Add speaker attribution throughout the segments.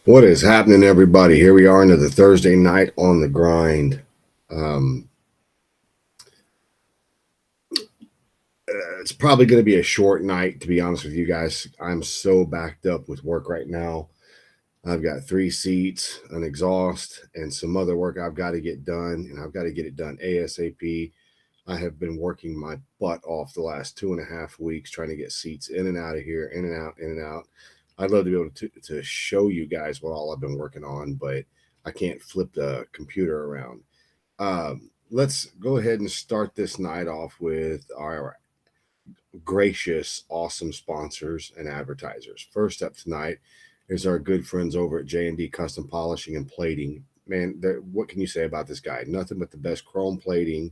Speaker 1: What is happening, everybody? Here we are into the Thursday night on the grind. Um, it's probably going to be a short night, to be honest with you guys. I'm so backed up with work right now. I've got 3 seats, an exhaust, and some other work I've got to get done, and I've got to get it done ASAP. I have been working my butt off the last 2.5 weeks trying to get seats in and out of here, in and out, in and out. I'd love to be able to show you guys what all I've been working on, but I can't flip the computer around. Let's go ahead and start this night off with our gracious, awesome sponsors and advertisers. First up tonight is our good friends over at J&D Custom Polishing and Plating. Man, what can you say about this guy? Nothing but the best chrome plating,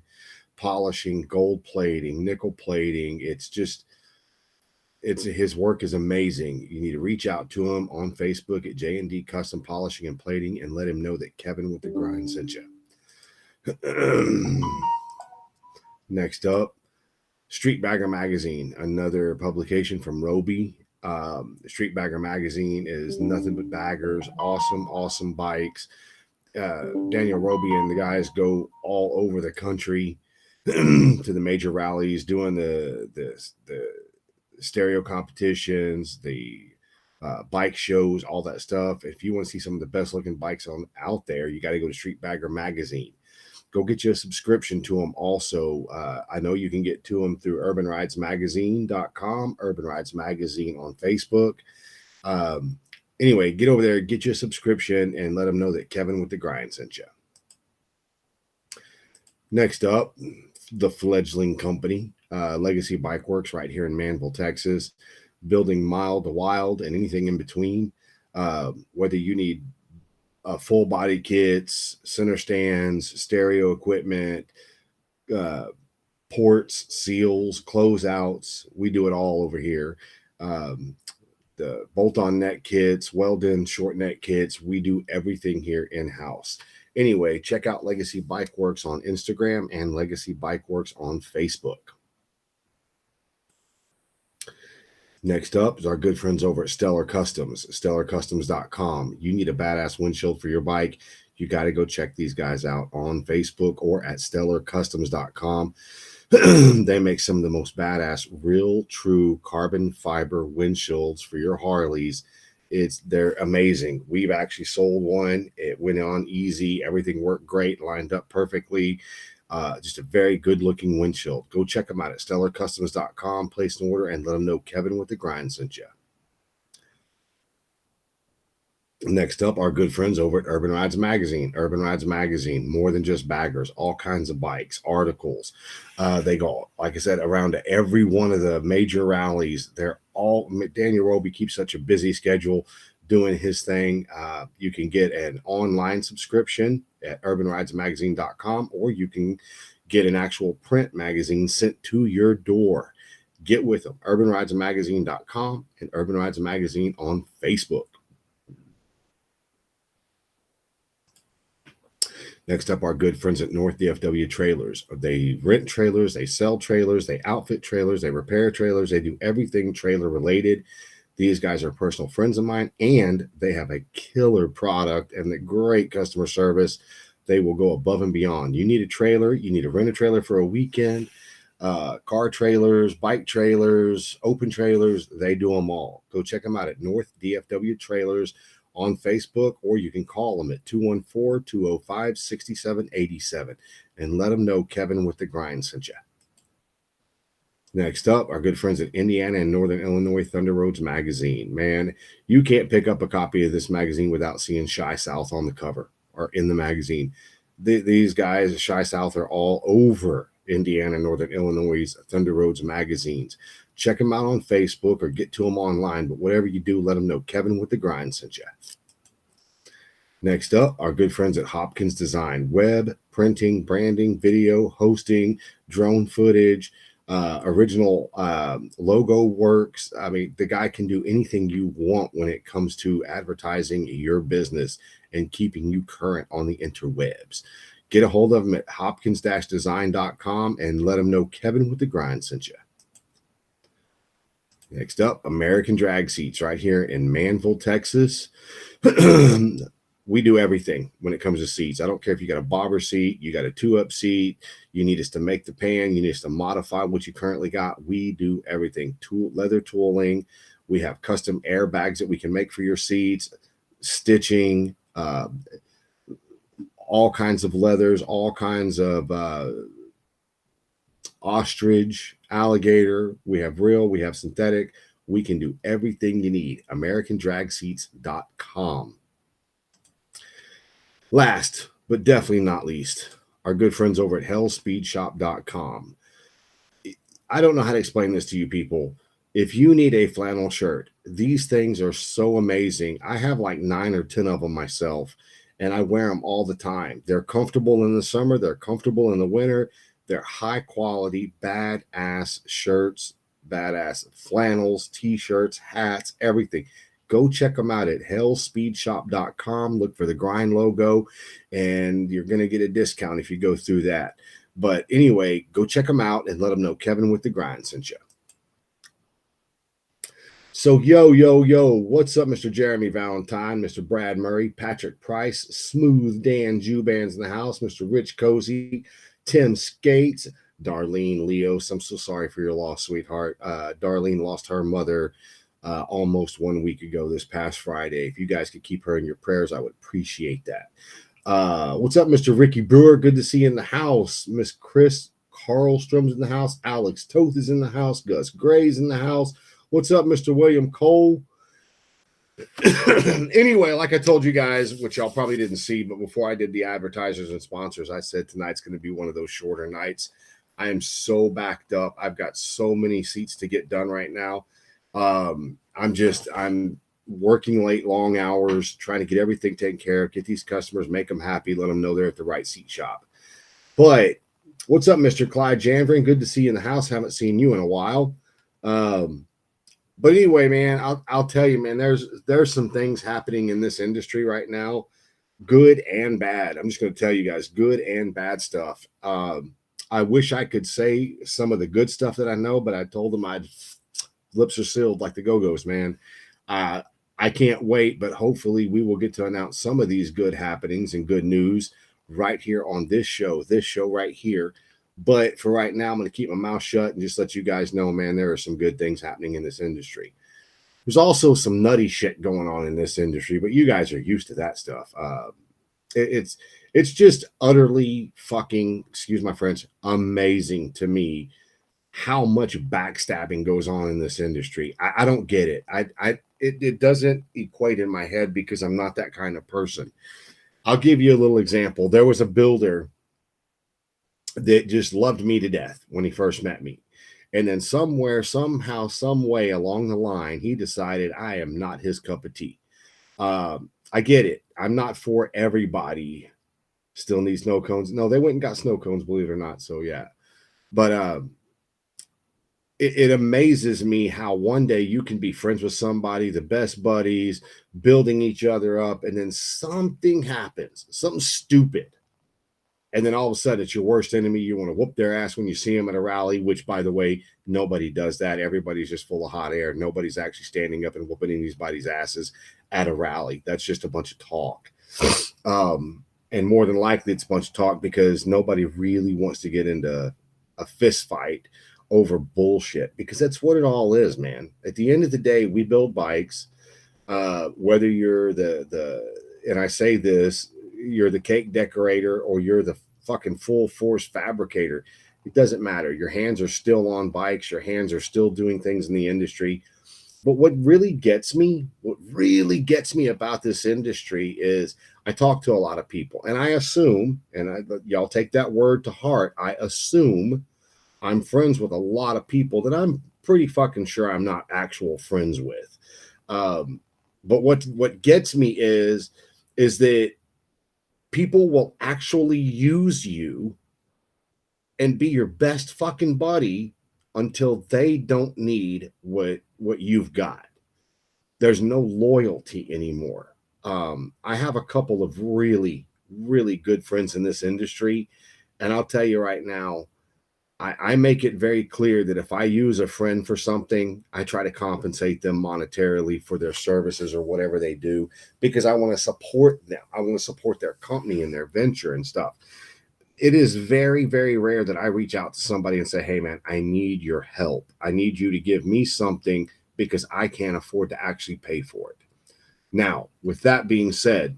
Speaker 1: polishing, gold plating, nickel plating. It's his work is amazing. You need to reach out to him on Facebook at J&D Custom Polishing and Plating and let him know that Kevin with the Grind sent you. Next up, Street Bagger Magazine, another publication from Roby. Street Bagger Magazine is nothing but baggers, awesome bikes. Daniel Roby and the guys go all over the country to the major rallies, doing the stereo competitions, the bike shows, all that stuff. If you want to see some of the best looking bikes out there, you got to go to Street Bagger Magazine. Go get you a subscription to them also. I know you can get to them through urbanridesmagazine.com, Urban Rides Magazine on Facebook. Anyway, get over there, get you a subscription, and let them know that Kevin with the Grind sent you. Next up, the fledgling company, Legacy Bike Works, right here in Manville, Texas, building mild to wild and anything in between. Whether you need full body kits, center stands, stereo equipment, ports, seals, closeouts. We do it all over here. The bolt-on neck kits, weld-in short neck kits. We do everything here in-house. Anyway, check out Legacy Bike Works on Instagram and Legacy Bike Works on Facebook. Next up is our good friends over at Stellar Customs, stellarcustoms.com. You need a badass windshield for your bike, you got to go check these guys out on Facebook or at stellarcustoms.com. They make some of the most badass, real, true carbon fiber windshields for your Harleys. They're amazing. We've actually sold one. It went on easy. Everything worked great, lined up perfectly. Just a very good looking windshield. Go check them out at stellarcustoms.com. Place an order and let them know Kevin with the Grind sent you. Next up, our good friends over at Urban Rides Magazine. Urban Rides Magazine, more than just baggers, all kinds of bikes, articles. They go, like I said, around to every one of the major rallies. Daniel Roby keeps such a busy schedule doing his thing. You can get an online subscription at urbanridesmagazine.com, or you can get an actual print magazine sent to your door. Get with them, urbanridesmagazine.com and Urban Rides Magazine on Facebook. Next up, our good friends at North DFW Trailers. They rent trailers, they sell trailers, they outfit trailers, they repair trailers, they do everything trailer related. These guys are personal friends of mine, and they have a killer product and the great customer service. They will go above and beyond. You need a trailer, you need to rent a trailer for a weekend, car trailers, bike trailers, open trailers, they do them all. Go check them out at North DFW Trailers on Facebook, or you can call them at 214-205-6787 and let them know Kevin with the Grind sent you. Next up, our good friends at Indiana and Northern Illinois Thunder Roads Magazine. Man, you can't pick up a copy of this magazine without seeing Shy South on the cover or in the magazine. These guys, Shy South, are all over Indiana and Northern Illinois Thunder Roads magazines. Check them out on Facebook or get to them online. But whatever you do, let them know Kevin with the Grind sent you. Next up, our good friends at Hopkins Design. Web, printing, branding, video, hosting, drone footage, original logo works. I mean, the guy can do anything you want when it comes to advertising your business and keeping you current on the interwebs. Get a hold of them at hopkins-design.com and let them know Kevin with the Grind sent you. Next up, American Drag Seats right here in Manville, Texas. We do everything when it comes to seats. I don't care if you got a bobber seat, you got a 2-up seat, you need us to make the pan, you need us to modify what you currently got. We do everything. Leather tooling. We have custom airbags that we can make for your seats, stitching, all kinds of leathers, all kinds of ostrich, alligator. We have real, we have synthetic. We can do everything you need. AmericanDragSeats.com. Last, but definitely not least, our good friends over at hellspeedshop.com. I don't know how to explain this to you people. If you need a flannel shirt, these things are so amazing. I have like 9 or 10 of them myself, and I wear them all the time. They're comfortable in the summer. They're comfortable in the winter. They're high quality, badass shirts, badass flannels, t-shirts, hats, everything. Go check them out at hellspeedshop.com. Look for the Grind logo, and you're going to get a discount if you go through that. But anyway, go check them out and let them know Kevin with the Grind sent you. So, yo, what's up, Mr. Jeremy Valentine, Mr. Brad Murray, Patrick Price, Smooth Dan Jubans in the house, Mr. Rich Cozy, Tim Skates, Darlene Leos. I'm so sorry for your loss, sweetheart. Darlene lost her mother almost 1 week ago this past Friday. If you guys could keep her in your prayers, I would appreciate that. What's up, Mr. Ricky Brewer? Good to see you in the house. Miss Chris Carlstrom's in the house. Alex Toth is in the house. Gus Gray's in the house. What's up, Mr. William Cole? Anyway, like I told you guys, which y'all probably didn't see, but before I did the advertisers and sponsors, I said tonight's going to be one of those shorter nights. I am so backed up. I've got so many seats to get done right now. I'm working late, long hours, trying to get everything taken care of, get these customers, make them happy, let them know they're at the right seat shop. But what's up, Mr. Clyde Janvrin? Good to see you in the house. Haven't seen you in a while. But anyway, man, I'll tell you, man, there's some things happening in this industry right now, good and bad. I'm just going to tell you guys, good and bad stuff. I wish I could say some of the good stuff that I know, but I told them lips are sealed like the Go-Go's, man. I can't wait, but hopefully we will get to announce some of these good happenings and good news right here on this show right here. But for right now, I'm going to keep my mouth shut and just let you guys know, man, there are some good things happening in this industry. There's also some nutty shit going on in this industry, but you guys are used to that stuff. It's just utterly fucking, excuse my French, amazing to me how much backstabbing goes on in this industry. I don't get it. It doesn't equate in my head because I'm not that kind of person. I'll give you a little example. There was a builder that just loved me to death when he first met me. And then somewhere, somehow, some way along the line, he decided I am not his cup of tea. I get it. I'm not for everybody. Still need snow cones. No, they went and got snow cones, believe it or not. So yeah. But it amazes me how one day you can be friends with somebody, the best buddies, building each other up, and then something happens, something stupid. And then all of a sudden, it's your worst enemy. You want to whoop their ass when you see them at a rally, which, by the way, nobody does that. Everybody's just full of hot air. Nobody's actually standing up and whooping anybody's asses at a rally. That's just a bunch of talk. And more than likely, it's a bunch of talk because nobody really wants to get into a fist fight over bullshit, because that's what it all is, man. At the end of the day, we build bikes. Whether you're and I say this, you're the cake decorator or you're the fucking full force fabricator, it doesn't matter. Your hands are still on bikes. Your hands are still doing things in the industry. But what really gets me about this industry is I talk to a lot of people, and I assume, and y'all take that word to heart, I assume I'm friends with a lot of people that I'm pretty fucking sure I'm not actual friends with. But what gets me is that people will actually use you and be your best fucking buddy until they don't need what you've got. There's no loyalty anymore. I have a couple of really, really good friends in this industry, and I'll tell you right now, I make it very clear that if I use a friend for something, I try to compensate them monetarily for their services or whatever they do, because I want to support them. I want to support their company and their venture and stuff. It is very, very rare that I reach out to somebody and say, hey, man, I need your help. I need you to give me something because I can't afford to actually pay for it. Now, with that being said,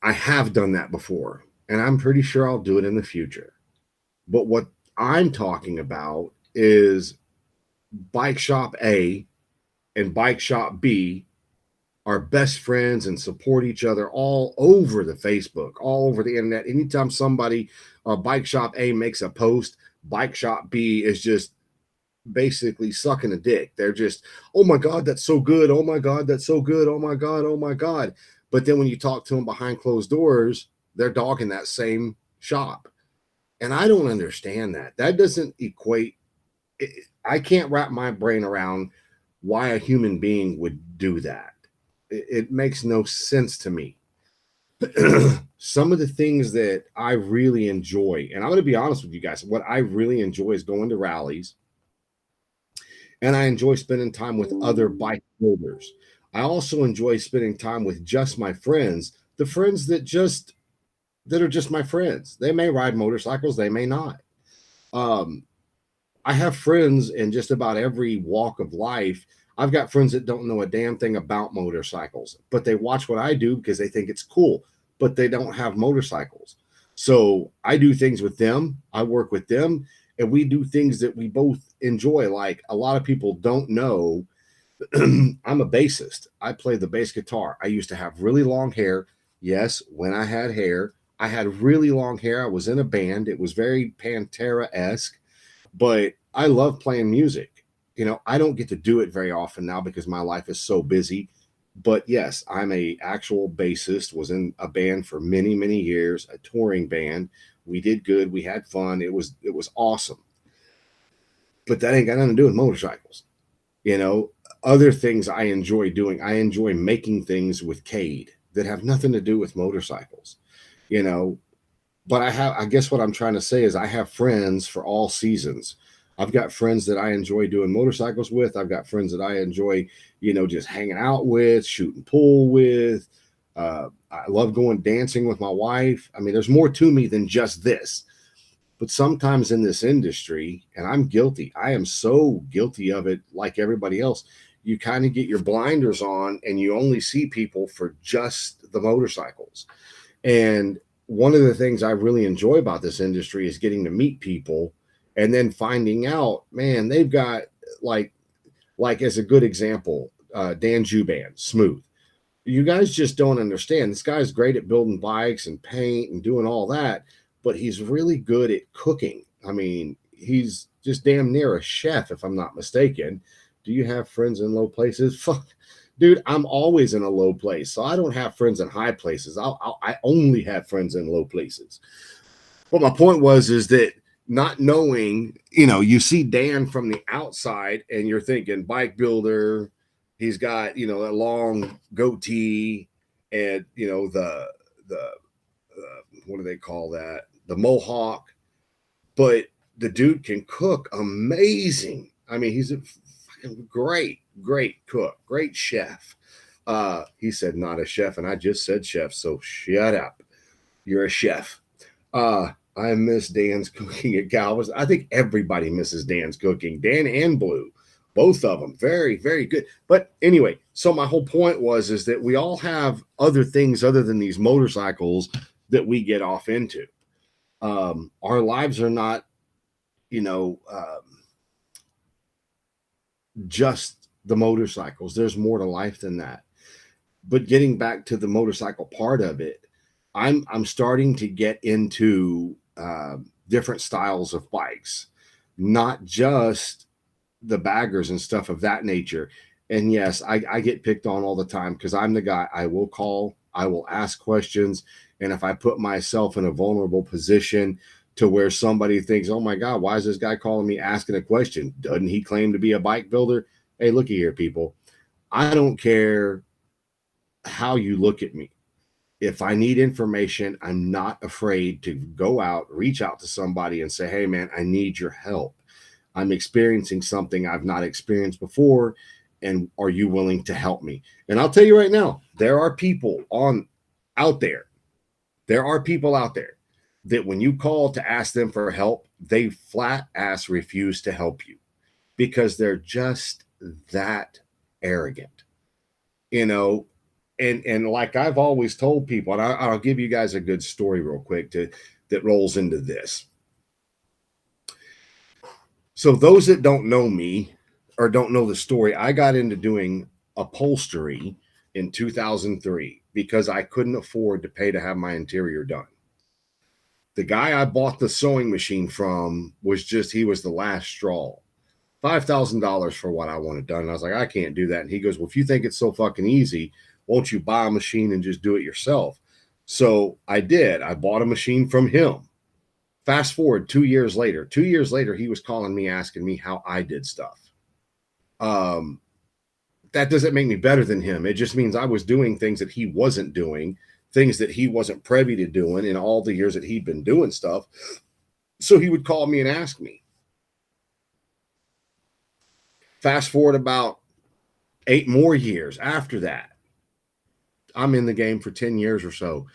Speaker 1: I have done that before, and I'm pretty sure I'll do it in the future. But what I'm talking about is Bike Shop A and Bike Shop B are best friends and support each other all over the Facebook, all over the internet. Anytime somebody, Bike Shop A makes a post, Bike Shop B is just basically sucking a dick. They're just, oh my God, that's so good. Oh my God, that's so good. Oh my God, oh my God. But then when you talk to them behind closed doors, they're dogging that same shop. And I don't understand that. That doesn't equate. I can't wrap my brain around why a human being would do that. It makes no sense to me. Some of the things that I really enjoy, and I'm going to be honest with you guys, what I really enjoy is going to rallies, and I enjoy spending time with other bike builders. I also enjoy spending time with just my friends, the friends that are just my friends. They may ride motorcycles, they may not. Um, I have friends in just about every walk of life. I've got friends that don't know a damn thing about motorcycles, but they watch what I do because they think it's cool, but they don't have motorcycles. So I do things with them, I work with them, and we do things that we both enjoy. Like a lot of people don't know, I'm a bassist. I play the bass guitar. I used to have really long hair. Yes, when I had hair, I had really long hair. I was in a band. It was very Pantera esque, but I love playing music. You know, I don't get to do it very often now because my life is so busy. But yes, I'm a actual bassist, was in a band for many, many years, a touring band. We did good, we had fun. It was awesome. But that ain't got nothing to do with motorcycles. You know, other things I enjoy doing. I enjoy making things with Cade that have nothing to do with motorcycles. You know, but I guess what I'm trying to say is I have friends for all seasons. I've got friends that I enjoy doing motorcycles with. I've got friends that I enjoy, just hanging out with, shooting pool with. I love going dancing with my wife. I mean, there's more to me than just this. But sometimes in this industry, and I'm guilty, I am so guilty of it, like everybody else, you kind of get your blinders on and you only see people for just the motorcycles. And one of the things I really enjoy about this industry is getting to meet people and then finding out, man, they've got like as a good example, Dan Juban, Smooth. You guys just don't understand. This guy's great at building bikes and paint and doing all that, but he's really good at cooking. I mean, he's just damn near a chef, if I'm not mistaken. Do you have friends in low places? Fuck, dude, I'm always in a low place, so I don't have friends in high places. I only have friends in low places. But my point was is that not knowing, you see Dan from the outside, and you're thinking bike builder. He's got a long goatee, and the what do they call that? The mohawk. But the dude can cook amazing. I mean, he's a great, great cook, great chef. He said not a chef, and I just said chef, so shut up. You're a chef. I miss Dan's cooking at Calvin's. I think everybody misses Dan's cooking. Dan and Blue, both of them, very, very good. But anyway, so my whole point is that we all have other things other than these motorcycles that we get off into. Our lives are not, you know, just the motorcycles. There's more to life than that. But getting back to the motorcycle part of it, I'm starting to get into different styles of bikes, not just the baggers and stuff of that nature. And yes, I get picked on all the time because I'm the guy. I will call, I will ask questions, and if I put myself in a vulnerable position to where somebody thinks, "Oh my God, why is this guy calling me asking a question? Doesn't he claim to be a bike builder?" Hey, looky here, people. I don't care how you look at me. If I need information, I'm not afraid to go out, reach out to somebody and say, hey, man, I need your help. I'm experiencing something I've not experienced before. And are you willing to help me? And I'll tell you right now, there are people out there. There are people out there that when you call to ask them for help, they flat ass refuse to help you because they're just that arrogant, you know. And like I've always told people, and I'll give you guys a good story real quick that rolls into this. So those that don't know me or don't know the story, I got into doing upholstery in 2003 because I couldn't afford to pay to have my interior done. The guy I bought the sewing machine from he was the last straw. $5,000 for what I wanted done. And I was like, I can't do that. And he goes, well, if you think it's so fucking easy, won't you buy a machine and just do it yourself? So I did. I bought a machine from him. Fast forward 2 years later. 2 years later, he was calling me, asking me how I did stuff. That doesn't make me better than him. It just means I was doing things that he wasn't doing, things that he wasn't privy to doing in all the years that he'd been doing stuff. So he would call me and ask me. Fast forward about 8 more years after that. I'm in the game for 10 years or so.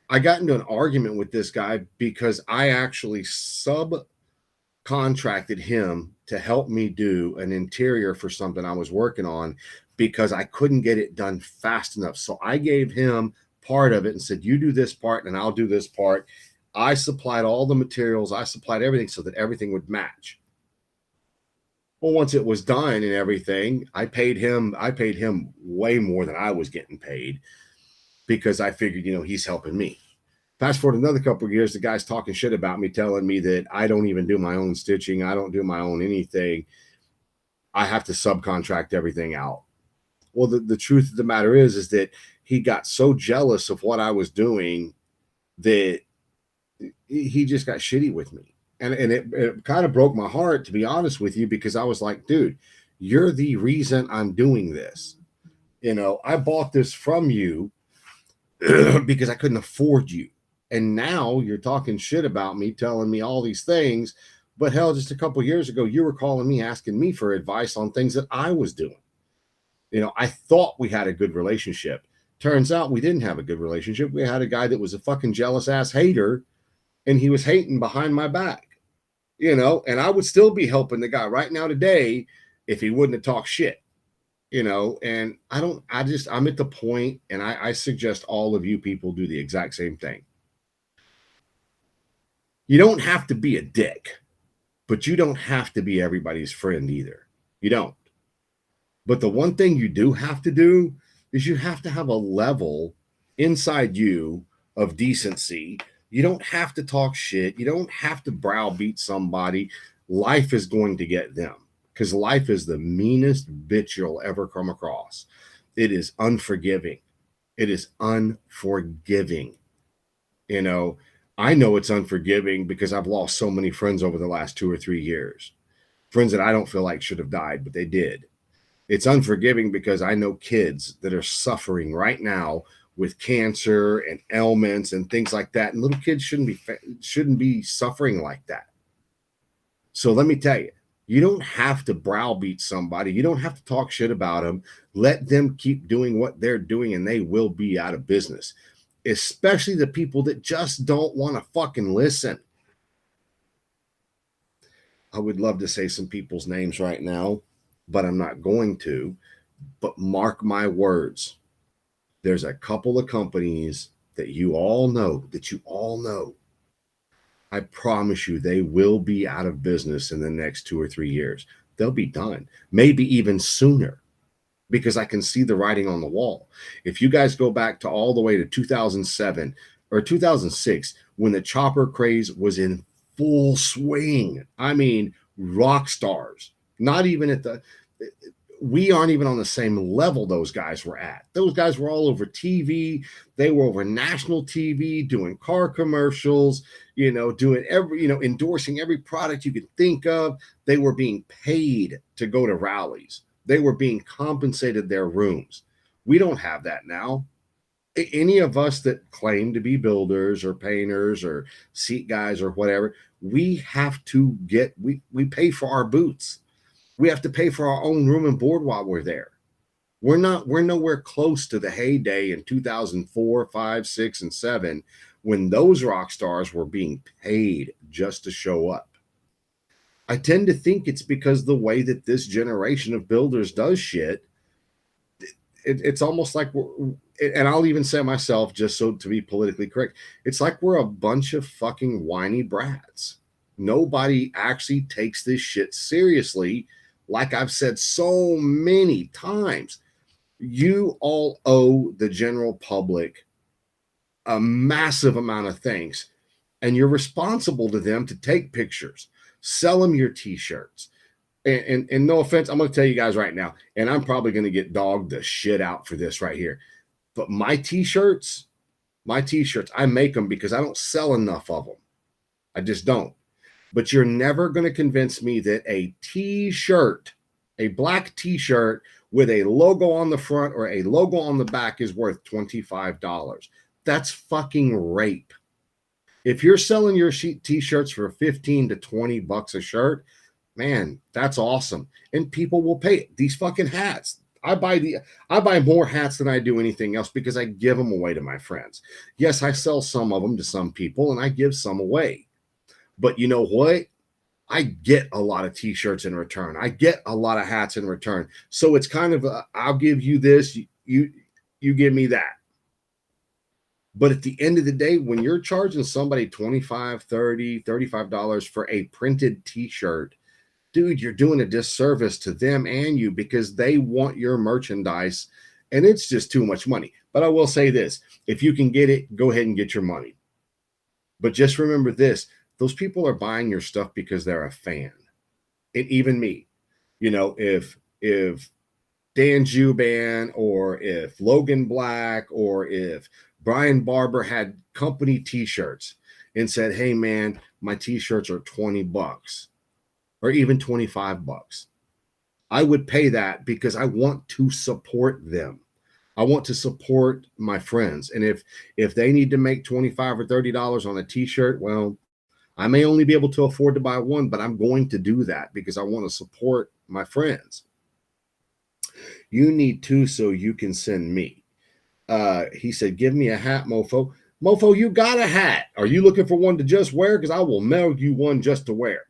Speaker 1: I got into an argument with this guy because I actually subcontracted him to help me do an interior for something I was working on because I couldn't get it done fast enough. So I gave him part of it and said, you do this part and I'll do this part. I supplied all the materials. I supplied everything so that everything would match. Well, once it was done and everything, I paid him way more than I was getting paid because I figured, he's helping me. Fast forward another couple of years, the guy's talking shit about me, telling me that I don't even do my own stitching. I don't do my own anything. I have to subcontract everything out. Well, the truth of the matter is that he got so jealous of what I was doing that he just got shitty with me. And it kind of broke my heart, to be honest with you, because I was like, dude, you're the reason I'm doing this. I bought this from you because I couldn't afford you. And now you're talking shit about me, telling me all these things. But hell, just a couple years ago, you were calling me, asking me for advice on things that I was doing. I thought we had a good relationship. Turns out we didn't have a good relationship. We had a guy that was a fucking jealous ass hater, and he was hating behind my back. And I would still be helping the guy right now today if he wouldn't have talked shit. And I'm at the point, and I suggest all of you people do the exact same thing. You don't have to be a dick, but you don't have to be everybody's friend either. You don't. But the one thing you do have to do is you have to have a level inside you of decency. You don't have to talk shit. You don't have to browbeat somebody. Life is going to get them because life is the meanest bitch you'll ever come across. It is unforgiving. It is unforgiving. I know it's unforgiving because I've lost so many friends over the last 2 or 3 years. Friends that I don't feel like should have died, but they did. It's unforgiving because I know kids that are suffering right now with cancer and ailments and things like that. And little kids shouldn't be suffering like that. So let me tell you, you don't have to browbeat somebody. You don't have to talk shit about them. Let them keep doing what they're doing and they will be out of business. Especially the people that just don't want to fucking listen. I would love to say some people's names right now, but I'm not going to. But mark my words, there's a couple of companies that you all know. I promise you, they will be out of business in the next 2 or 3 years. They'll be done, maybe even sooner, because I can see the writing on the wall. If you guys go back to all the way to 2007 or 2006, when the chopper craze was in full swing, I mean, rock stars, we aren't even on the same level those guys were at. Those guys were all over TV. They were over national TV, doing car commercials, doing endorsing every product you could think of. They were being paid to go to rallies. They were being compensated their rooms. We don't have that now. any of us that claim to be builders or painters or seat guys or whatever, we have to get, we pay for our boots. We have to pay for our own room and board while we're there. We're nowhere close to the heyday in 2004, 5, 6, and 7 when those rock stars were being paid just to show up. I tend to think it's because the way that this generation of builders does shit, it's almost like and I'll even say myself, just so to be politically correct, it's like we're a bunch of fucking whiny brats. Nobody actually takes this shit seriously. Like I've said so many times, you all owe the general public a massive amount of things, and you're responsible to them to take pictures, sell them your t-shirts. And no offense, I'm going to tell you guys right now, and I'm probably going to get dogged the shit out for this right here. But my t-shirts, I make them because I don't sell enough of them. I just don't. But you're never going to convince me that a t-shirt, a black t-shirt with a logo on the front or a logo on the back is worth $25. That's fucking rape. If you're selling your t-shirts for 15 to 20 bucks a shirt, man, that's awesome. And people will pay it. These fucking hats. I buy more hats than I do anything else because I give them away to my friends. Yes, I sell some of them to some people and I give some away. But you know what? I get a lot of t-shirts in return. I get a lot of hats in return. So it's kind of I'll give you this, you give me that. But at the end of the day, when you're charging somebody $25, $30, $35 for a printed t-shirt, dude, you're doing a disservice to them and you because they want your merchandise and it's just too much money. But I will say this, if you can get it, go ahead and get your money. But just remember this, those people are buying your stuff because they're a fan. And even me, you know, if Dan Juban or if Logan Black or if Brian Barber had company t-shirts and said, hey man, my t-shirts are 20 bucks or even 25 bucks. I would pay that because I want to support them. I want to support my friends. And if they need to make $25 or $30 on a t-shirt, well, I may only be able to afford to buy one, but I'm going to do that because I want to support my friends. You need to so you can send me. He said, give me a hat, mofo. Mofo, you got a hat. Are you looking for one to just wear? Because I will mail you one just to wear.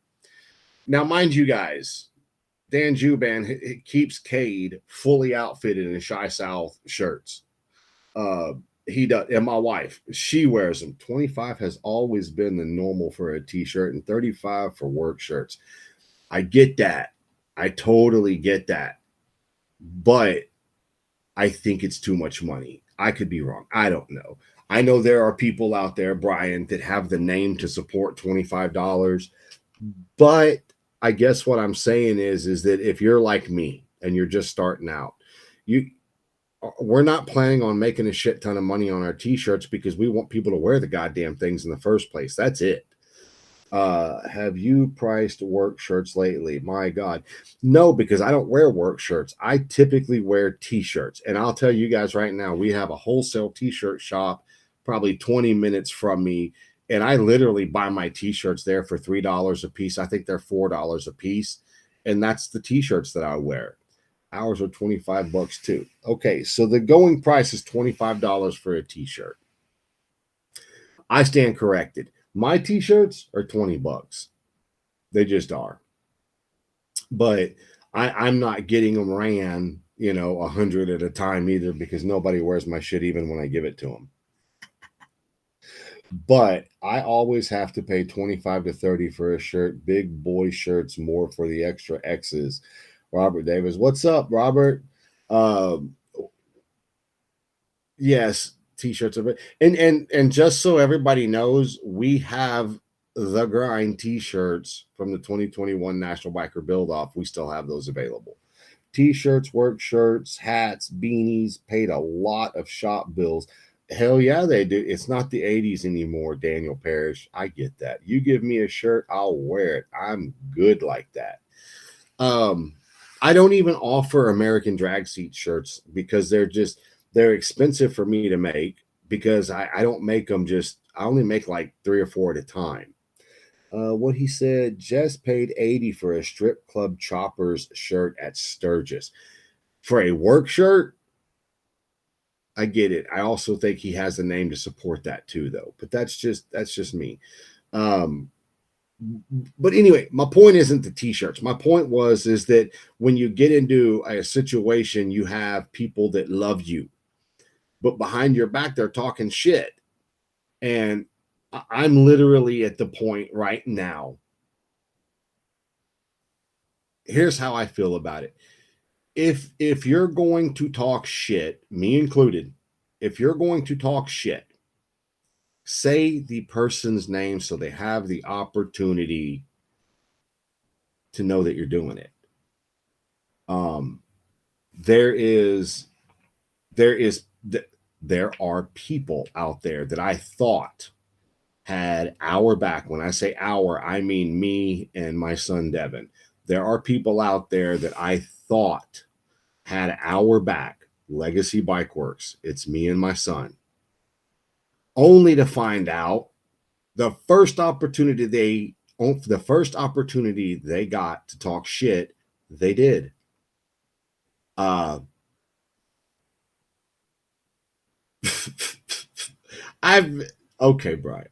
Speaker 1: Now, mind you guys, Dan Juban keeps Cade fully outfitted in Shy South shirts. He does, and my wife, she wears them. 25 has always been the normal for a t-shirt and 35 for work shirts. I get that. I totally get that. But I think it's too much money. I could be wrong. I don't know. I know there are people out there, Brian, that have the name to support $25. But I guess what I'm saying is that if you're like me and you're just starting out, we're not planning on making a shit ton of money on our t-shirts because we want people to wear the goddamn things in the first place. That's it. Have you priced work shirts lately? My God. No, because I don't wear work shirts. I typically wear t-shirts. And I'll tell you guys right now, we have a wholesale t-shirt shop probably 20 minutes from me. And I literally buy my t-shirts there for $3 a piece. I think they're $4 a piece. And that's the t-shirts that I wear. Ours are 25 bucks too. Okay, so the going price is $25 for a t-shirt. I stand corrected. My t-shirts are 20 bucks. They just are. But I'm not getting them ran, 100 at a time either because nobody wears my shit even when I give it to them. But I always have to pay 25 to 30 for a shirt. Big boy shirts, more for the extra X's. Robert Davis. What's up, Robert? Yes, t-shirts are and just so everybody knows, we have the grind t-shirts from the 2021 National Biker Build Off. We still have those available. T-shirts, work shirts, hats, beanies, paid a lot of shop bills. Hell yeah, they do. It's not the 80s anymore, Daniel Parrish. I get that. You give me a shirt, I'll wear it. I'm good like that. I don't even offer American Drag Seat shirts because they're They're expensive for me to make because I don't make them I only make like 3 or 4 at a time. What he said, Jess paid 80 for a strip club choppers shirt at Sturgis. For a work shirt, I get it. I also think he has the name to support that too, though. But that's just me. Um, but anyway, my point isn't the t-shirts. My point is that when you get into a situation, you have people that love you, but behind your back, they're talking shit. And I'm literally at the point right now. Here's how I feel about it. If you're going to talk shit, me included, if you're going to talk shit, say the person's name so they have the opportunity to know that you're doing it. Um, there is there is there are people out there that I thought had our back. When I say our, I mean me and my son Devin. There are people out there that I thought had our back. Legacy Bike Works. It's me and my son. Only to find out the first opportunity they got to talk shit, they did. I've okay, Brian.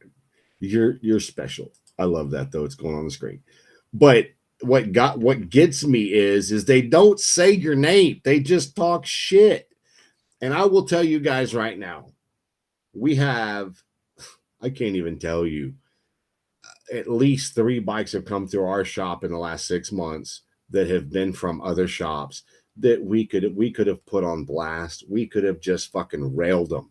Speaker 1: You're special. I love that though. It's going on the screen. But what gets me is they don't say your name. They just talk shit. And I will tell you guys right now, we have I can't even tell you at least 3 bikes have come through our shop in the last 6 months that have been from other shops that we could have put on blast. We could have just fucking railed them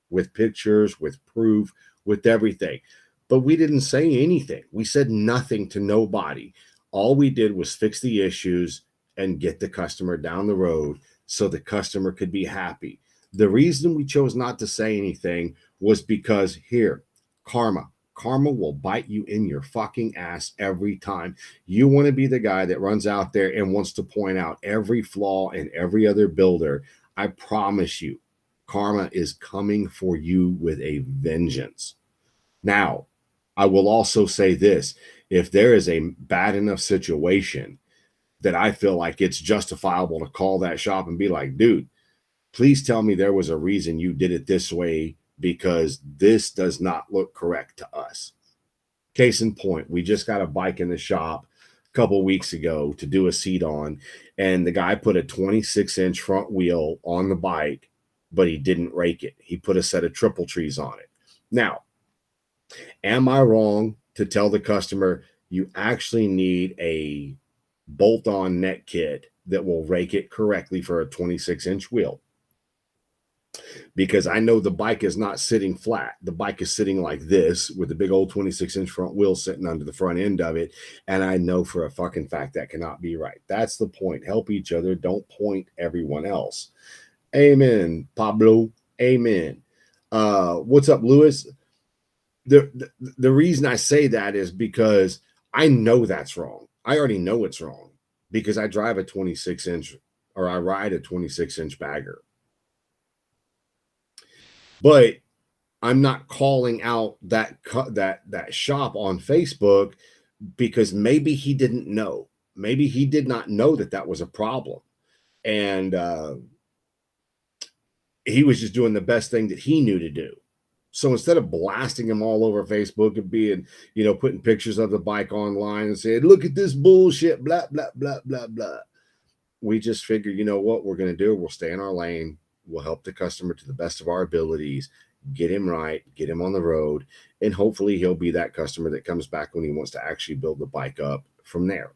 Speaker 1: with pictures, with proof, with everything. But we didn't say anything. We said nothing to nobody. All we did was fix the issues and get the customer down the road so the customer could be happy. The reason we chose not to say anything was because here, karma. Karma will bite you in your fucking ass every time. You want to be the guy that runs out there and wants to point out every flaw in every other builder. I promise you, karma is coming for you with a vengeance. Now, I will also say this. If there is a bad enough situation that I feel like it's justifiable to call that shop and be like, dude, please tell me there was a reason you did it this way because this does not look correct to us. Case in point, we just got a bike in the shop a couple weeks ago to do a seat on, and the guy put a 26-inch front wheel on the bike, but he didn't rake it. He put a set of triple trees on it. Now, am I wrong to tell the customer you actually need a bolt-on net kit that will rake it correctly for a 26-inch wheel? Because I know the bike is not sitting flat. The bike is sitting like this with a big old 26-inch front wheel sitting under the front end of it. And I know for a fucking fact that cannot be right. That's the point. Help each other. Don't point everyone else. Amen, Pablo. Amen. What's up, Lewis? The reason I say that is because I know that's wrong. I already know it's wrong because I drive a 26-inch or I ride a 26-inch bagger. But I'm not calling out that shop on Facebook because maybe he didn't know. Maybe he did not know that was a problem. And he was just doing the best thing that he knew to do. So instead of blasting him all over Facebook and being, putting pictures of the bike online and saying, look at this bullshit, blah, blah, blah, blah, blah. We just figured, you know what we're going to do? We'll stay in our lane. We'll help the customer to the best of our abilities, get him right, get him on the road, and hopefully he'll be that customer that comes back when he wants to actually build the bike up from there.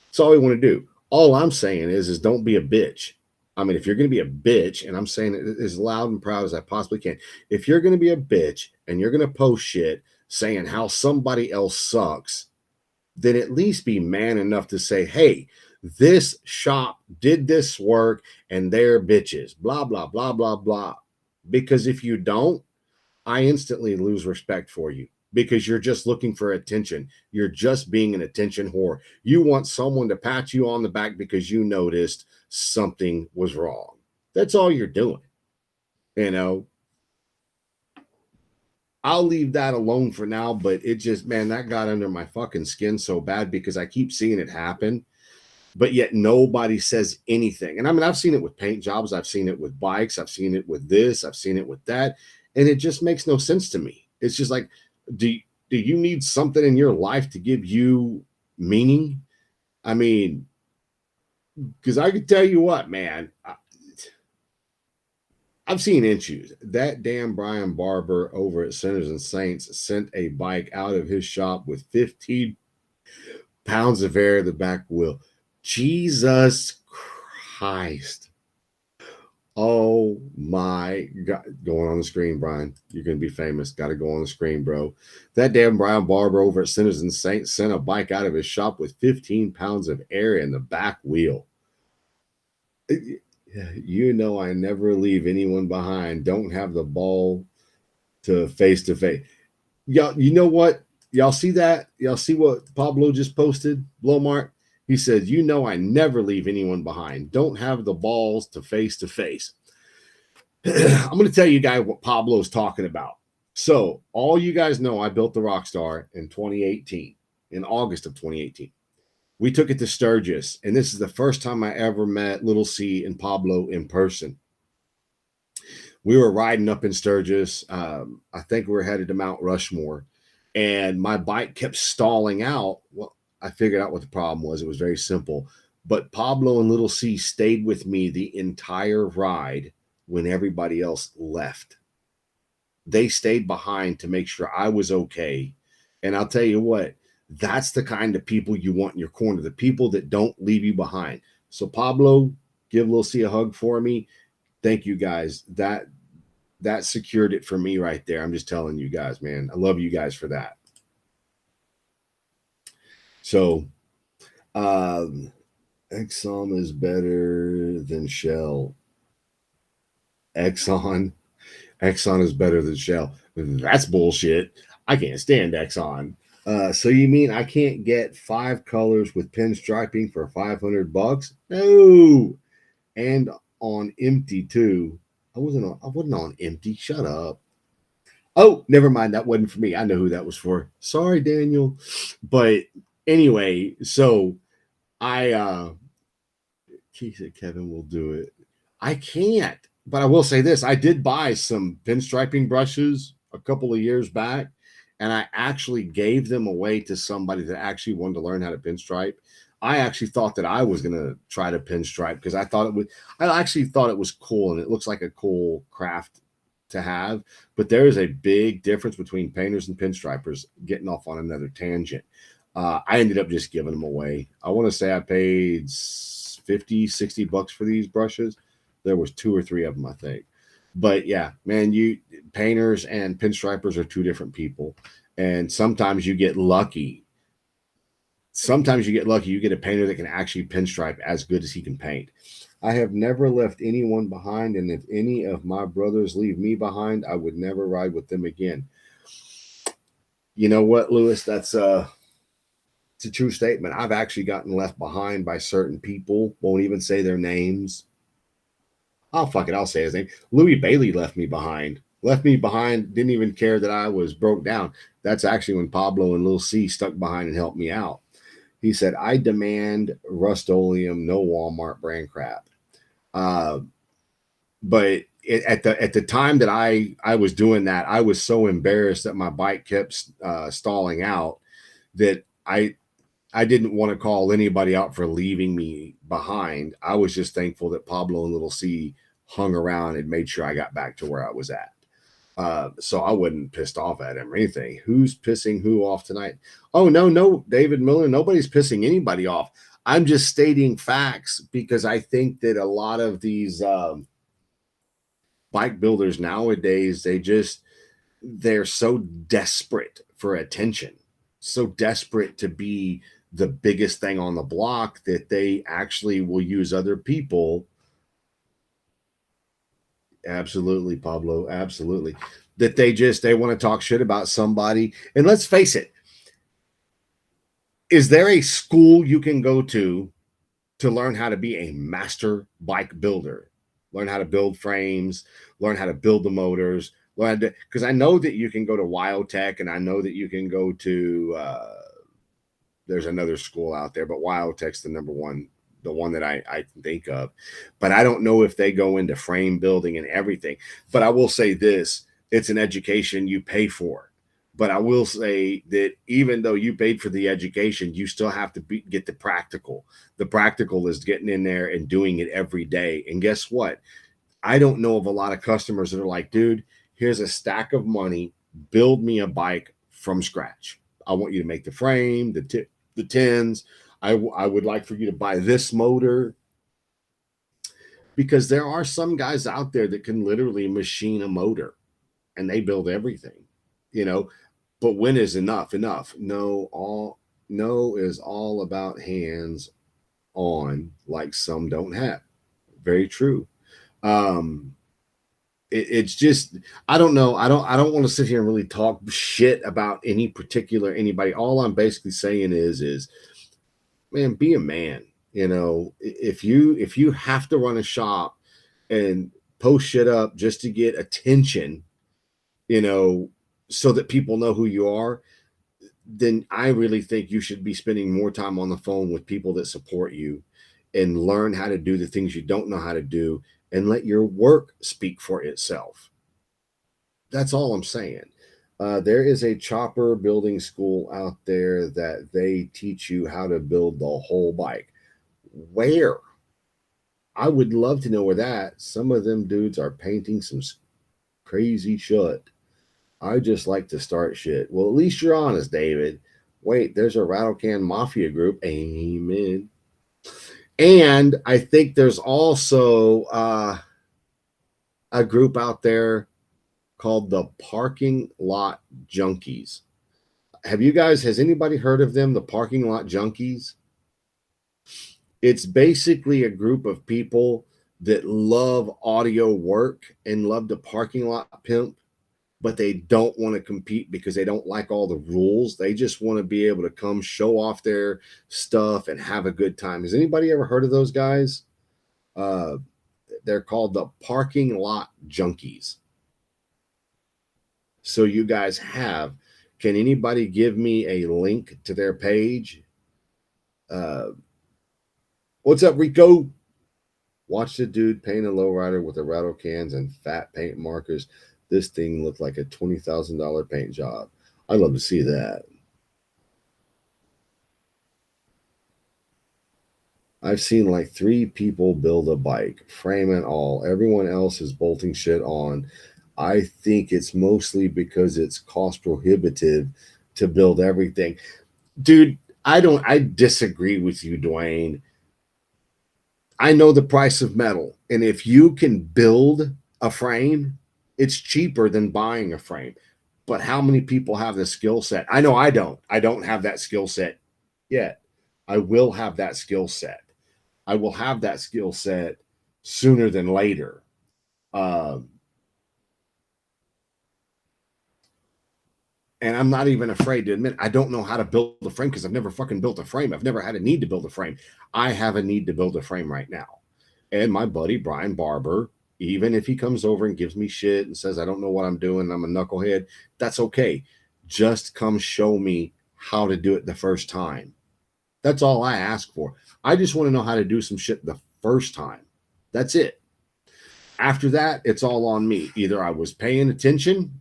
Speaker 1: That's all we want to do. All I'm saying is don't be a bitch. I mean, if you're going to be a bitch, and I'm saying it as loud and proud as I possibly can, if you're going to be a bitch and you're going to post shit saying how somebody else sucks, then at least be man enough to say, hey, this shop did this work and they're bitches, blah, blah, blah, blah, blah. Because if you don't, I instantly lose respect for you because you're just looking for attention. You're just being an attention whore. You want someone to pat you on the back because you noticed something was wrong. That's all you're doing. You know, I'll leave that alone for now, but it just, man, that got under my fucking skin so bad because I keep seeing it happen, but yet nobody says anything. And I mean, I've seen it with paint jobs, I've seen it with bikes, I've seen it with this, I've seen it with that, and it just makes no sense to me. It's just like, do do you need something in your life to give you meaning? I mean, because I can tell you what, man, I've seen issues. That damn Brian Barber over at Sinners and Saints sent a bike out of his shop with 15 pounds of air in the back wheel. Jesus Christ. Oh my God. Going on the screen, Brian. You're going to be famous. Got to go on the screen, bro. That damn Brian Barber over at Sinners and Saints sent a bike out of his shop with 15 pounds of air in the back wheel. You know, I never leave anyone behind. Don't have the ball to face. Y'all, you know what? Y'all see that? Y'all see what Pablo just posted? Blowmark. He said, "You know, I never leave anyone behind. Don't have the balls to face to face." I'm going to tell you guys what Pablo's talking about. So, all you guys know, I built the Rockstar in 2018, in August of 2018. We took it to Sturgis, and this is the first time I ever met Little C and Pablo in person. We were riding up in Sturgis. I think we were headed to Mount Rushmore, and my bike kept stalling out. Well, I figured out what the problem was. It was very simple. But Pablo and Little C stayed with me the entire ride when everybody else left. They stayed behind to make sure I was okay. And I'll tell you what, that's the kind of people you want in your corner, the people that don't leave you behind. So Pablo, give Little C a hug for me. Thank you guys. That secured it for me right there. I'm just telling you guys, man. I love you guys for that. So Exxon is better than Shell. Exxon is better than Shell. That's bullshit. I can't stand Exxon. So you mean I can't get 5 colors with pinstriping for $500? No. And on empty too. I wasn't on empty. Shut up. Oh, never mind. That wasn't for me. I know who that was for. Sorry, Daniel. But anyway, so I he said Kevin will do it. I can't, but I will say this. I did buy some pinstriping brushes a couple of years back, and I actually gave them away to somebody that actually wanted to learn how to pinstripe. I actually thought that I was going to try to pinstripe because I actually thought it was cool and it looks like a cool craft to have. But there is a big difference between painters and pinstripers. Getting off on another tangent. I ended up just giving them away. I want to say I paid 50, 60 bucks for these brushes. There was 2 or 3 of them, I think. But yeah, man, you painters and pinstripers are 2 different people. And sometimes you get lucky. You get a painter that can actually pinstripe as good as he can paint. I have never left anyone behind, and if any of my brothers leave me behind, I would never ride with them again. You know what, Lewis? It's a true statement. I've actually gotten left behind by certain people. Won't even say their names. Oh, fuck it. I'll say his name. Louis Bailey left me behind. Didn't even care that I was broke down. That's actually when Pablo and Lil C stuck behind and helped me out. He said, I demand Rust-Oleum, no Walmart brand crap. But at the time that I was doing that, I was so embarrassed that my bike kept stalling out that I didn't want to call anybody out for leaving me behind. I was just thankful that Pablo and Little C hung around and made sure I got back to where I was at. So I wasn't pissed off at him or anything. Who's pissing who off tonight? Oh, no, David Miller. Nobody's pissing anybody off. I'm just stating facts because I think that a lot of these bike builders nowadays, they're so desperate for attention, so desperate to be the biggest thing on the block that they actually will use other people. Absolutely, Pablo. Absolutely. That they want to talk shit about somebody. And let's face it, is there a school you can go to learn how to be a master bike builder? learn how to build frames, learn how to build the motors, learn to, because I know that you can go to Wildtech, and I know that you can go to there's another school out there, but Wildtech's the number one, the one that I can think of. But I don't know if they go into frame building and everything. But I will say this, it's an education you pay for. But I will say that even though you paid for the education, you still have to get the practical. The practical is getting in there and doing it every day. And guess what? I don't know of a lot of customers that are like, dude, here's a stack of money, build me a bike from scratch. I want you to make the frame, the tins. I would like for you to buy this motor, because there are some guys out there that can literally machine a motor and they build everything, you know. But when is enough? Enough. No is all about hands on, like some don't have. Very true. Um, it's just, I don't know. I don't want to sit here and really talk shit about any particular anybody. All I'm basically saying is man, be a man. You know, if you have to run a shop and post shit up just to get attention, you know, so that people know who you are, then I really think you should be spending more time on the phone with people that support you and learn how to do the things you don't know how to do, and let your work speak for itself. That's all I'm saying. There is a chopper building school out there that they teach you how to build the whole bike. Where? I would love to know where that. Some of them dudes are painting some crazy shit. I just like to start shit. Well, at least you're honest, David. Wait, there's a Rattle Can Mafia group. Amen. And I think there's also a group out there called the Parking Lot Junkies. Has anybody heard of them, the Parking Lot Junkies? It's basically a group of people that love audio work and love the parking lot pimp, but they don't want to compete because they don't like all the rules. They just want to be able to come show off their stuff and have a good time. Has anybody ever heard of those guys? They're called the Parking Lot Junkies. So you guys have, can anybody give me a link to their page? What's up, Rico? Watch the dude paint a lowrider with the rattle cans and fat paint markers. This thing looked like a $20,000 paint job. I'd love to see that. I've seen like 3 people build a bike, frame and all. Everyone else is bolting shit on. I think it's mostly because it's cost prohibitive to build everything. Dude, I disagree with you, Dwayne. I know the price of metal, and if you can build a frame, it's cheaper than buying a frame. But how many people have the skill set? I know I don't. I don't have that skill set yet. I will have that skill set. I will have that skill set sooner than later. And I'm not even afraid to admit I don't know how to build a frame because I've never fucking built a frame. I've never had a need to build a frame. I have a need to build a frame right now. And my buddy Brian Barber, even if he comes over and gives me shit and says I don't know what I'm doing, I'm a knucklehead, that's okay. Just come show me how to do it the first time. That's all I ask for. I just want to know how to do some shit the first time. That's it. After that, it's all on me. Either I was paying attention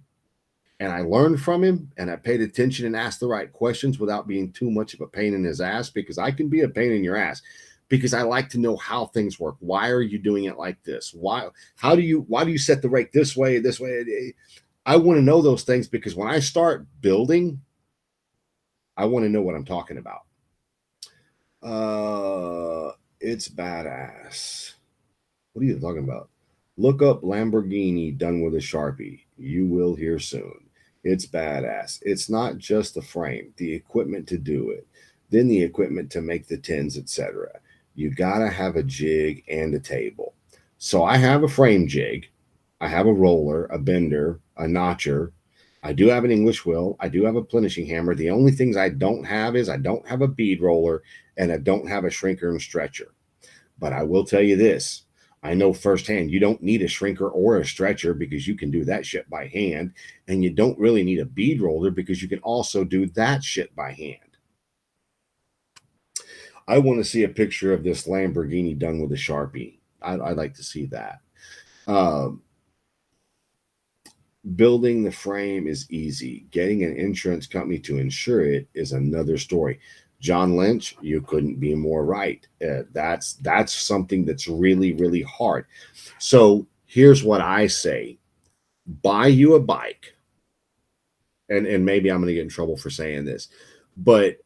Speaker 1: and I learned from him and I paid attention and asked the right questions without being too much of a pain in his ass, because I can be a pain in your ass because I like to know how things work. Why are you doing it like this? Why do you set the rake this way? I want to know those things because when I start building, I want to know what I'm talking about. It's badass. What are you talking about? Look up Lamborghini done with a Sharpie. You will hear soon. It's badass. It's not just the frame, the equipment to do it, then the equipment to make the tins, etc. You gotta have a jig and a table. So I have a frame jig, I have a roller, a bender, a notcher. I do have an English wheel. I do have a plenishing hammer. The only things I don't have is I don't have a bead roller and I don't have a shrinker and stretcher. But I will tell you this, I know firsthand you don't need a shrinker or a stretcher because you can do that shit by hand. And you don't really need a bead roller because you can also do that shit by hand. I want to see a picture of this Lamborghini done with a Sharpie. I'd like to see that. Um, Building the frame is easy. Getting an insurance company to insure it is another story. John Lynch, you couldn't be more right. That's something that's really, really hard. So here's what I say: buy you a bike, and maybe I'm going to get in trouble for saying this, but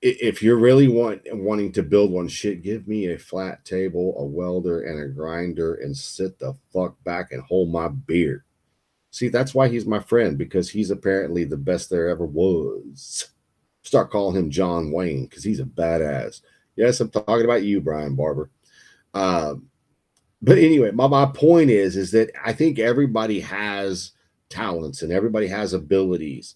Speaker 1: if you're really wanting to build one, shit, give me a flat table, a welder, and a grinder, and sit the fuck back and hold my beer. See, that's why he's my friend, because he's apparently the best there ever was. Start calling him John Wayne because he's a badass. Yes, I'm talking about you, Brian Barber. But anyway, my point is that I think everybody has talents and everybody has abilities.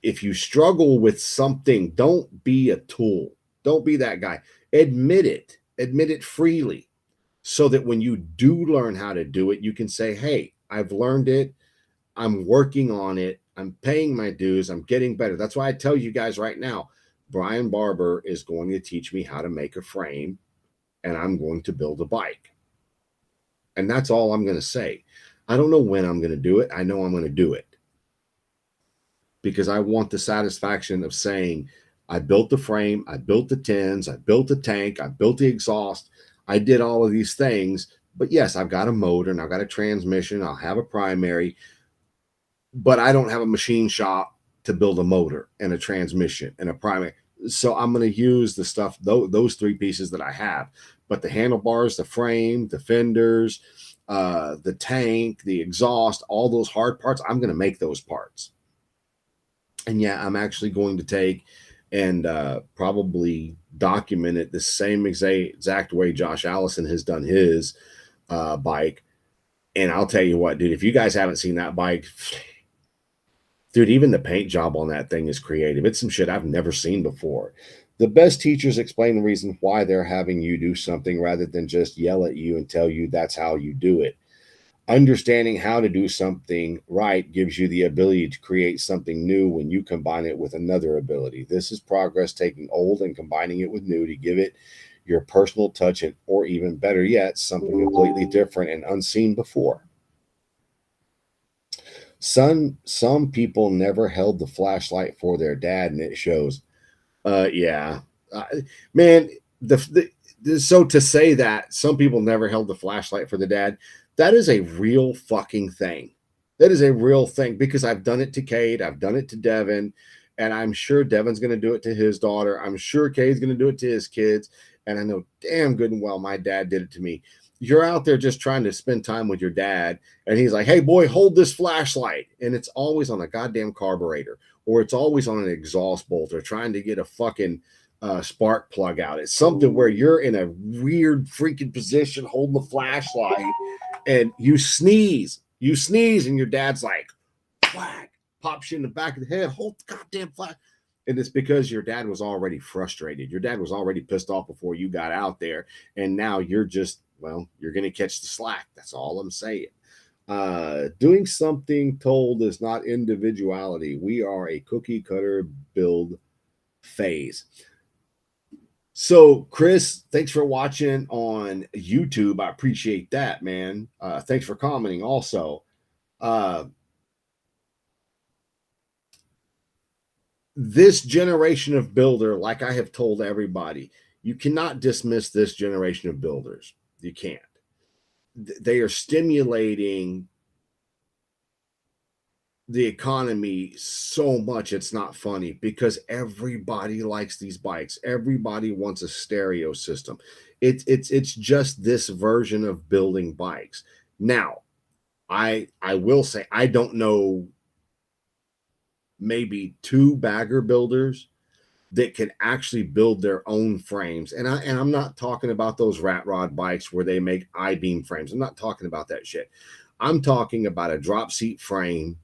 Speaker 1: If you struggle with something, don't be a tool. Don't be that guy. Admit it. Admit it freely, so that when you do learn how to do it, you can say, hey, I've learned it. I'm working on it. I'm paying my dues. I'm getting better. That's why I tell you guys right now, Brian Barber is going to teach me how to make a frame, and I'm going to build a bike. And that's all I'm going to say. I don't know when I'm going to do it. I know I'm going to do it because I want the satisfaction of saying, I built the frame, I built the tins, I built the tank, I built the exhaust, I did all of these things. But yes, I've got a motor and I've got a transmission, I'll have a primary, but I don't have a machine shop to build a motor and a transmission and a primary. So I'm going to use the stuff, those three pieces that I have. But the handlebars, the frame, the fenders, the tank, the exhaust, all those hard parts, I'm going to make those parts. And yeah, I'm actually going to take and probably document it the same exact way Josh Allison has done his bike. And I'll tell you what, dude, if you guys haven't seen that bike, dude, even the paint job on that thing is creative. It's some shit I've never seen before. The best teachers explain the reason why they're having you do something rather than just yell at you and tell you that's how you do it. Understanding how to do something right gives you the ability to create something new when you combine it with another ability. This is progress, taking old and combining it with new to give it your personal touch, and, or even better yet, something completely different and unseen before. Some people never held the flashlight for their dad, and it shows. Yeah, uh, man. So to say that some people never held the flashlight for the dad, that is a real fucking thing. That is a real thing because I've done it to Cade, I've done it to Devin, and I'm sure Devin's going to do it to his daughter. I'm sure Cade's going to do it to his kids, and I know damn good and well my dad did it to me. You're out there just trying to spend time with your dad, and he's like, "Hey, boy, hold this flashlight," and it's always on a goddamn carburetor, or it's always on an exhaust bolt, or trying to get a fucking spark plug out. It's something where you're in a weird freaking position holding the flashlight and you sneeze, and your dad's like, whack, pops you in the back of the head, hold the goddamn flash. And it's because your dad was already frustrated. Your dad was already pissed off before you got out there. And now you're just, well, you're going to catch the slack. That's all I'm saying. Doing something told is not individuality. We are a cookie cutter build phase. So, Chris, thanks for watching on YouTube. I appreciate that, man. Thanks for commenting also. This generation of builder, like I have told everybody, you cannot dismiss this generation of builders. You can't. They are stimulating the economy so much it's not funny because everybody likes these bikes. Everybody wants a stereo system. It's just this version of building bikes. Now, I will say I don't know maybe two bagger builders that can actually build their own frames. And I'm not talking about those rat rod bikes where they make I-beam frames. I'm not talking about that shit. I'm talking about a drop seat frame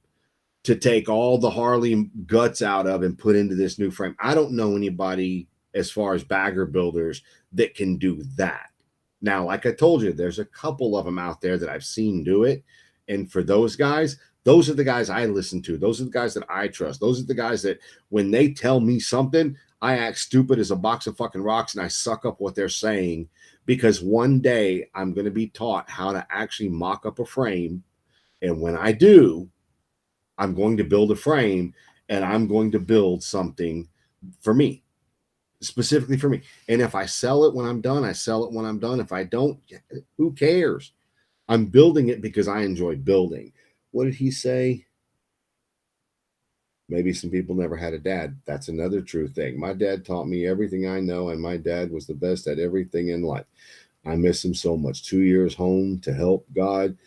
Speaker 1: to take all the Harley guts out of and put into this new frame. I don't know anybody as far as bagger builders that can do that. Now, like I told you, there's a couple of them out there that I've seen do it. And for those guys, those are the guys I listen to. Those are the guys that I trust. Those are the guys that when they tell me something, I act stupid as a box of fucking rocks and I suck up what they're saying because one day I'm going to be taught how to actually mock up a frame. And when I do, I'm going to build a frame and I'm going to build something for me, specifically for me. And if I sell it when I'm done, I sell it when I'm done. If I don't, who cares? I'm building it because I enjoy building. What did he say? Maybe some people never had a dad. That's another true thing. My dad taught me everything I know, and my dad was the best at everything in life. I miss him so much. 2 years home to help God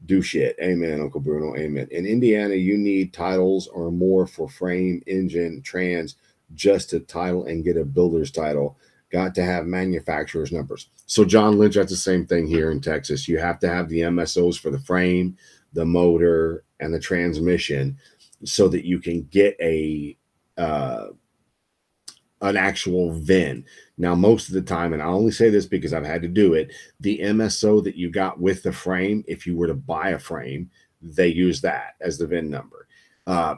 Speaker 1: do shit. Amen, Uncle Bruno. Amen. In Indiana, you need titles or more for frame, engine, trans, just to title and get a builder's title. Got to have manufacturer's numbers. So, John Lynch, that's the same thing here in Texas. You have to have the MSOs for the frame, the motor, and the transmission so that you can get an actual VIN. Now, most of the time, and I only say this because I've had to do it, the MSO that you got with the frame, if you were to buy a frame, they use that as the VIN number.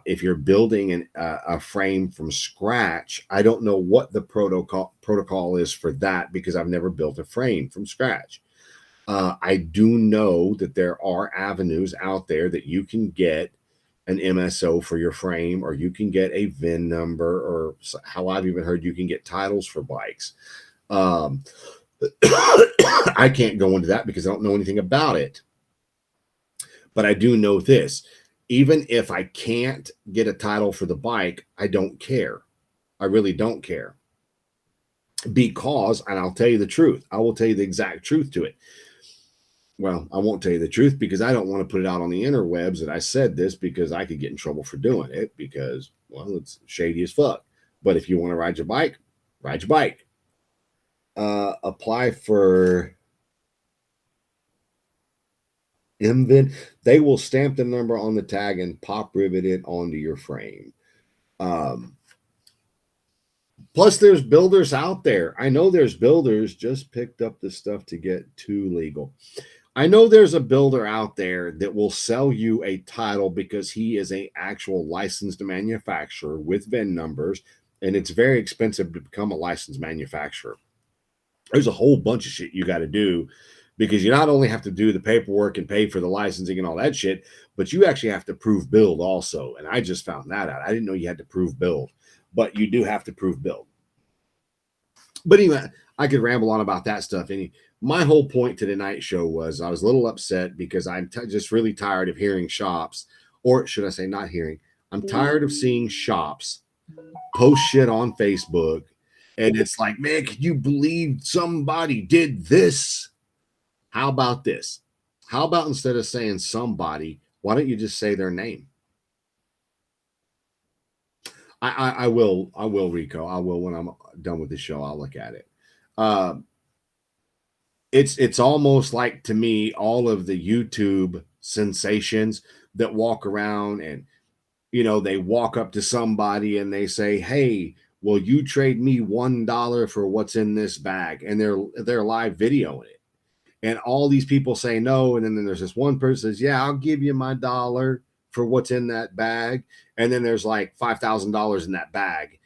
Speaker 1: If you're building a frame from scratch, I don't know what the protocol is for that because I've never built a frame from scratch. I do know that there are avenues out there that you can get an MSO for your frame, or you can get a VIN number, or how I've even heard you can get titles for bikes. I can't go into that because I don't know anything about it. But I do know this. Even if I can't get a title for the bike, I don't care. I really don't care. Because, and I'll tell you the truth, I will tell you the exact truth to it. Well, I won't tell you the truth because I don't want to put it out on the interwebs that I said this because I could get in trouble for doing it because, well, it's shady as fuck. But if you want to ride your bike, ride your bike. Apply for MVIN. They will stamp the number on the tag and pop rivet it onto your frame. Plus, there's builders out there. I know there's builders just picked up this stuff to get too legal. I know there's a builder out there that will sell you a title because he is an actual licensed manufacturer with VIN numbers, and it's very expensive to become a licensed manufacturer. There's a whole bunch of shit you got to do because you not only have to do the paperwork and pay for the licensing and all that shit, but you actually have to prove build also. And I just found that out. I didn't know you had to prove build, but you do have to prove build. But anyway, I could ramble on about that stuff. My whole point to tonight's show was I was a little upset because I'm just really tired of hearing shops, or should I say not hearing, I'm tired of seeing shops post shit on Facebook. And it's like, man, can you believe somebody did this? How about this? How about instead of saying somebody, why don't you just say their name? I will, Rico. I will when I'm done with the show. I'll look at it. It's almost like to me all of the YouTube sensations that walk around and they walk up to somebody and they say, "Hey, will you trade me $1 for what's in this bag?" And they're live videoing it, and all these people say no, and then there's this one person says, "Yeah, I'll give you my dollar for what's in that bag," and then there's like $5,000 in that bag.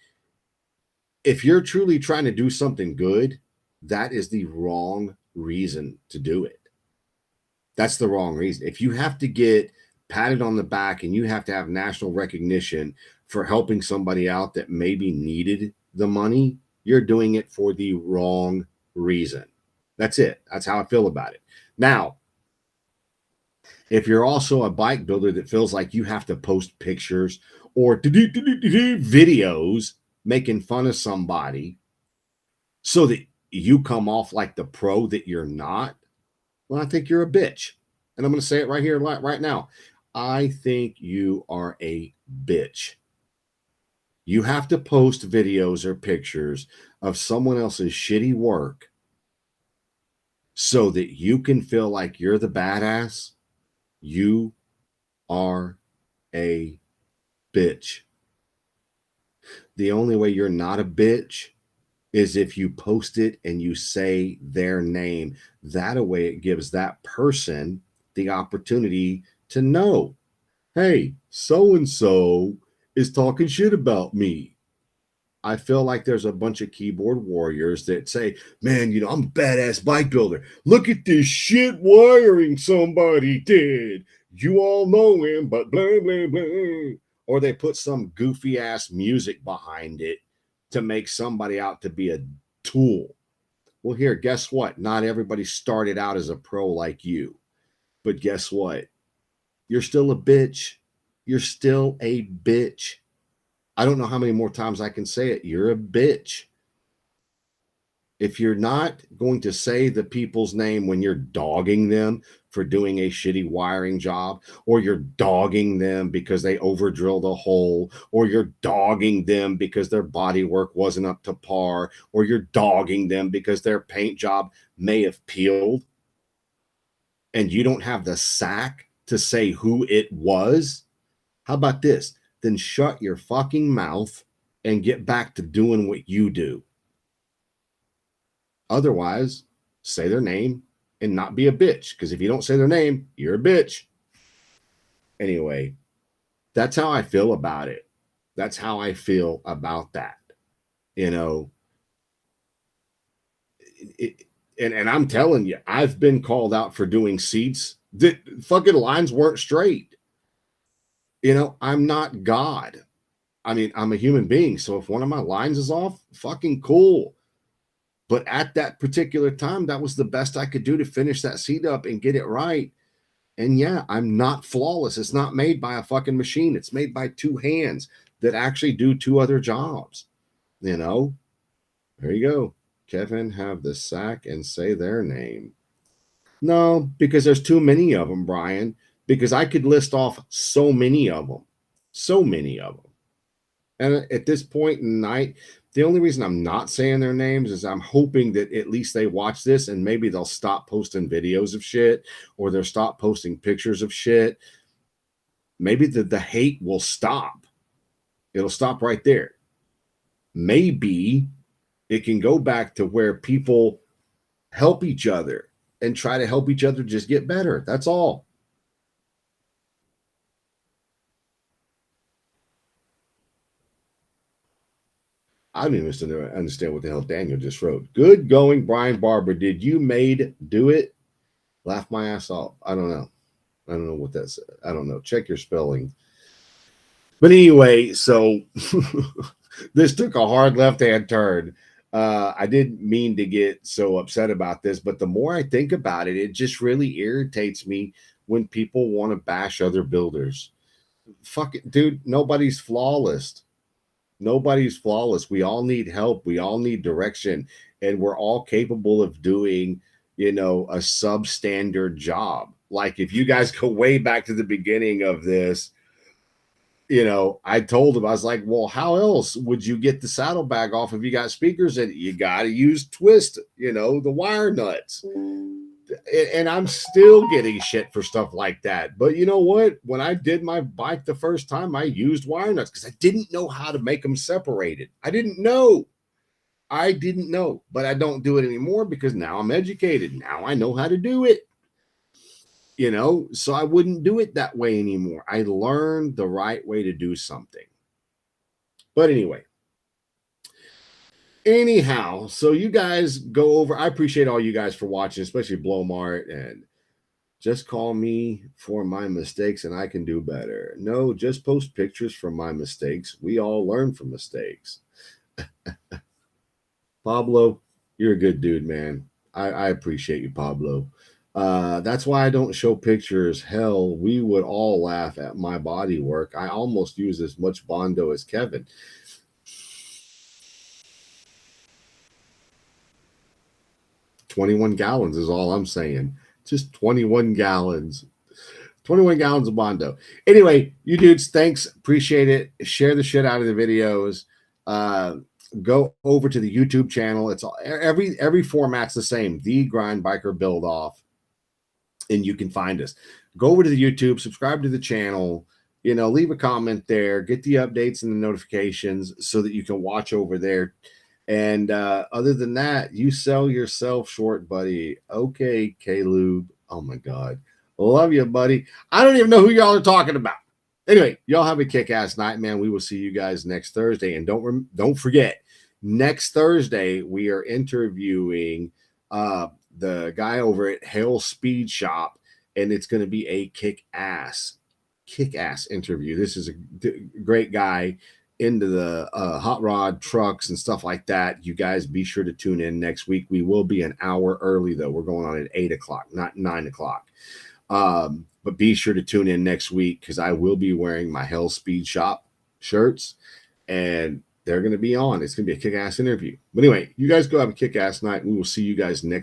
Speaker 1: If you're truly trying to do something good, that is the wrong reason to do it. That's the wrong reason. If you have to get patted on the back and you have to have national recognition for helping somebody out that maybe needed the money, you're doing it for the wrong reason. That's it. That's how I feel about it. Now, if you're also a bike builder that feels like you have to post pictures or videos making fun of somebody so that you come off like the pro that you're not, well, I think you're a bitch. And I'm going to say it right here, right now. I think you are a bitch. You have to post videos or pictures of someone else's shitty work so that you can feel like you're the badass. You are a bitch. The only way you're not a bitch is if you post it and you say their name. That way it gives that person the opportunity to know, hey, so and so is talking shit about me. I feel like there's a bunch of keyboard warriors that say, man, I'm a badass bike builder. Look at this shit wiring somebody did. You all know him, but blah, blah, blah. Or they put some goofy ass music behind it to make somebody out to be a tool. Well, here, guess what? Not everybody started out as a pro like you. But guess what? You're still a bitch. You're still a bitch. I don't know how many more times I can say it. You're a bitch. If you're not going to say the people's name when you're dogging them for doing a shitty wiring job, or you're dogging them because they over drilled a hole, or you're dogging them because their body work wasn't up to par, or you're dogging them because their paint job may have peeled, and you don't have the sack to say who it was, how about this? Then shut your fucking mouth and get back to doing what you do. Otherwise, say their name and not be a bitch. Because if you don't say their name, you're a bitch. Anyway, that's how I feel about it. That's how I feel about that. And I'm telling you, I've been called out for doing seats that fucking lines weren't straight. I'm not God. I mean, I'm a human being. So if one of my lines is off, fucking cool. But at that particular time, that was the best I could do to finish that seat up and get it right. And yeah, I'm not flawless. It's not made by a fucking machine. It's made by two hands that actually do two other jobs. There you go. Kevin, have the sack and say their name. No, because there's too many of them, Brian. Because I could list off so many of them. So many of them. And at this point in the night, the only reason I'm not saying their names is I'm hoping that at least they watch this and maybe they'll stop posting videos of shit, or they'll stop posting pictures of shit. Maybe the hate will stop. It'll stop right there. Maybe it can go back to where people help each other and try to help each other just get better. That's all. I don't even understand what the hell Daniel just wrote. Good going, Brian Barber. Did you do it? Laugh my ass off. I don't know. I don't know what that's. I don't know. Check your spelling. But anyway, so this took a hard left-hand turn. I didn't mean to get so upset about this, but the more I think about it, it just really irritates me when people want to bash other builders. Fuck it, dude. Nobody's flawless. Nobody's flawless. We all need help. We all need direction, and we're all capable of doing, a substandard job. Like if you guys go way back to the beginning of this, I told him, I was like, well, how else would you get the saddlebag off if you got speakers in it? You got to use twist, the wire nuts. And I'm still getting shit for stuff like that. But you know what? When I did my bike the first time, I used wire nuts because I didn't know how to make them separated. I didn't know, but I don't do it anymore because now I'm educated. Now I know how to do it. So I wouldn't do it that way anymore. I learned the right way to do something. But anyhow, so you guys go over. I appreciate all you guys for watching, especially Blowmart, and just call me for my mistakes and I can do better. No, just post pictures from my mistakes. We all learn from mistakes. Pablo, you're a good dude, man. I appreciate you, Pablo. That's why I don't show pictures. Hell, we would all laugh at my body work. I almost use as much Bondo as Kevin. $21 gallons is all I'm saying. Just 21 gallons. 21 gallons of Bondo. Anyway, you dudes, thanks. Appreciate it. Share the shit out of the videos. Go over to the YouTube channel. It's all, every format's the same. The Grind Biker Build Off. And you can find us. Go over to the YouTube, subscribe to the channel, leave a comment there, get the updates and the notifications so that you can watch over there. And other than that, you sell yourself short, buddy. Okay, Caleb. Oh my God. Love you, buddy. I don't even know who y'all are talking about. Anyway, y'all have a kick-ass night, man. We will see you guys next Thursday. And don't forget, next Thursday, we are interviewing the guy over at Hale Speed Shop, and it's going to be a kick-ass interview. This is a great guy into the hot rod trucks and stuff like that. You guys be sure to tune in next week. We will be an hour early, though. We're going on at 8 o'clock, not 9 o'clock. But be sure to tune in next week because I will be wearing my Hell Speed Shop shirts, and they're going to be on. It's going to be a kick-ass interview. But anyway, you guys go have a kick-ass night. We will see you guys next